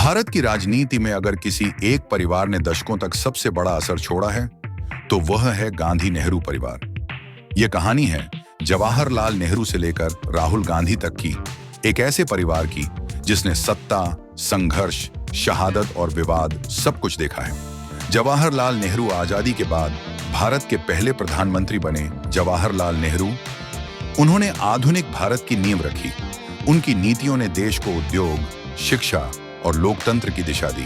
भारत की राजनीति में अगर किसी एक परिवार ने दशकों तक सबसे बड़ा असर छोड़ा है तो वह है गांधी नेहरू परिवार। यह कहानी है जवाहरलाल नेहरू से लेकर राहुल गांधी तक की, एक ऐसे परिवार की जिसने सत्ता, संघर्ष, शहादत और विवाद सब कुछ देखा है। जवाहरलाल नेहरू आजादी के बाद भारत के पहले प्रधानमंत्री बने। जवाहरलाल नेहरू, उन्होंने आधुनिक भारत की नींव रखी। उनकी नीतियों ने देश को उद्योग, शिक्षा और लोकतंत्र की दिशा दी।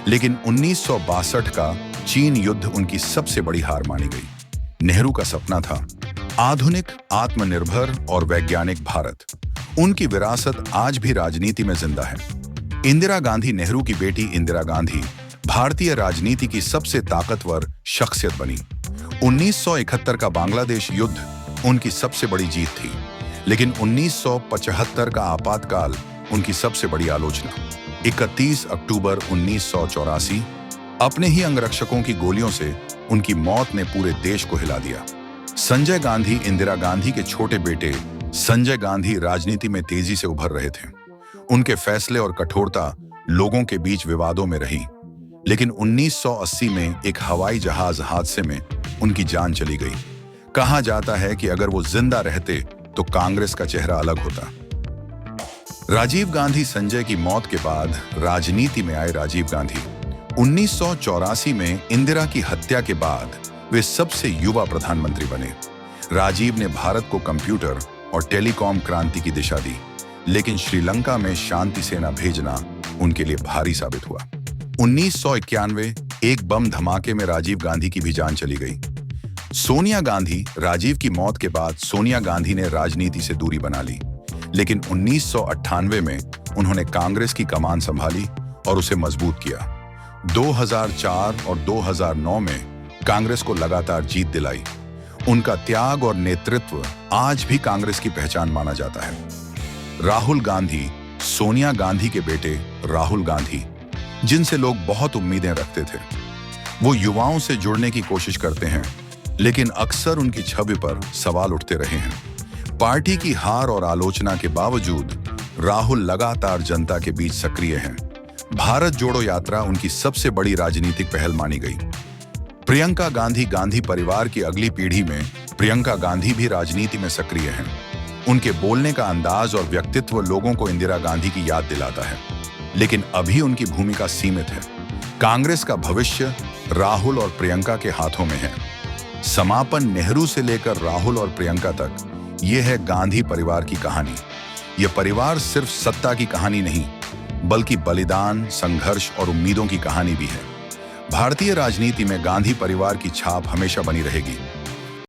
लेकिन 1962 का चीन युद्ध उनकी सबसे बड़ी हार मानी गई। नेहरू का सपना था आधुनिक, आत्मनिर्भर और वैज्ञानिक भारत। उनकी विरासत आज भी राजनीति में जिंदा है। इंदिरा गांधी, नेहरू की बेटी इंदिरा गांधी, भारतीय राजनीति की सबसे ताकतवर शख्सियत बनी। 1971 का बांग्लादेश युद्ध उनकी सबसे बड़ी जीत थी, लेकिन 1975 का आपातकाल उनकी सबसे बड़ी आलोचना। 31 अक्टूबर 1984, अपने ही अंगरक्षकों की गोलियों से उनकी मौत ने पूरे देश को हिला दिया। संजय गांधी, इंदिरा गांधी के छोटे बेटे संजय गांधी राजनीति में तेजी से उभर रहे थे। उनके फैसले और कठोरता लोगों के बीच विवादों में रही, लेकिन 1980 में एक हवाई जहाज हादसे में उनकी जान चली गई। कहा जाता है कि अगर वो जिंदा रहते तो कांग्रेस का चेहरा अलग होता। राजीव गांधी, संजय की मौत के बाद राजनीति में आए राजीव गांधी। 1984 में इंदिरा की हत्या के बाद वे सबसे युवा प्रधानमंत्री बने। राजीव ने भारत को कंप्यूटर और टेलीकॉम क्रांति की दिशा दी, लेकिन श्रीलंका में शांति सेना भेजना उनके लिए भारी साबित हुआ। 1991 एक बम धमाके में राजीव गांधी की भी जान चली गई। सोनिया गांधी, राजीव की मौत के बाद सोनिया गांधी ने राजनीति से दूरी बना ली, लेकिन 1998 में उन्होंने कांग्रेस की कमान संभाली और उसे मजबूत किया। 2004 और 2009 में कांग्रेस को लगातार जीत दिलाई। उनका त्याग और नेतृत्व आज भी कांग्रेस की पहचान माना जाता है। राहुल गांधी, सोनिया गांधी के बेटे राहुल गांधी, जिनसे लोग बहुत उम्मीदें रखते थे। वो युवाओं से जुड़ने की कोशिश करते हैं, लेकिन अक्सर उनकी छवि पर सवाल उठते रहे हैं। पार्टी की हार और आलोचना के बावजूद राहुल लगातार जनता के बीच सक्रिय हैं। भारत जोड़ो यात्रा उनकी सबसे बड़ी राजनीतिक पहल मानी गई। प्रियंका गांधी, गांधी परिवार की अगली पीढ़ी में प्रियंका गांधी भी राजनीति में सक्रिय हैं। उनके बोलने का अंदाज और व्यक्तित्व लोगों को इंदिरा गांधी की याद दिलाता है, लेकिन अभी उनकी भूमिका सीमित है। कांग्रेस का भविष्य राहुल और प्रियंका के हाथों में है। समापन नेहरू से लेकर राहुल और प्रियंका तक, यह है गांधी परिवार की कहानी। यह परिवार सिर्फ सत्ता की कहानी नहीं, बल्कि बलिदान, संघर्ष और उम्मीदों की कहानी भी है। भारतीय राजनीति में गांधी परिवार की छाप हमेशा बनी रहेगी।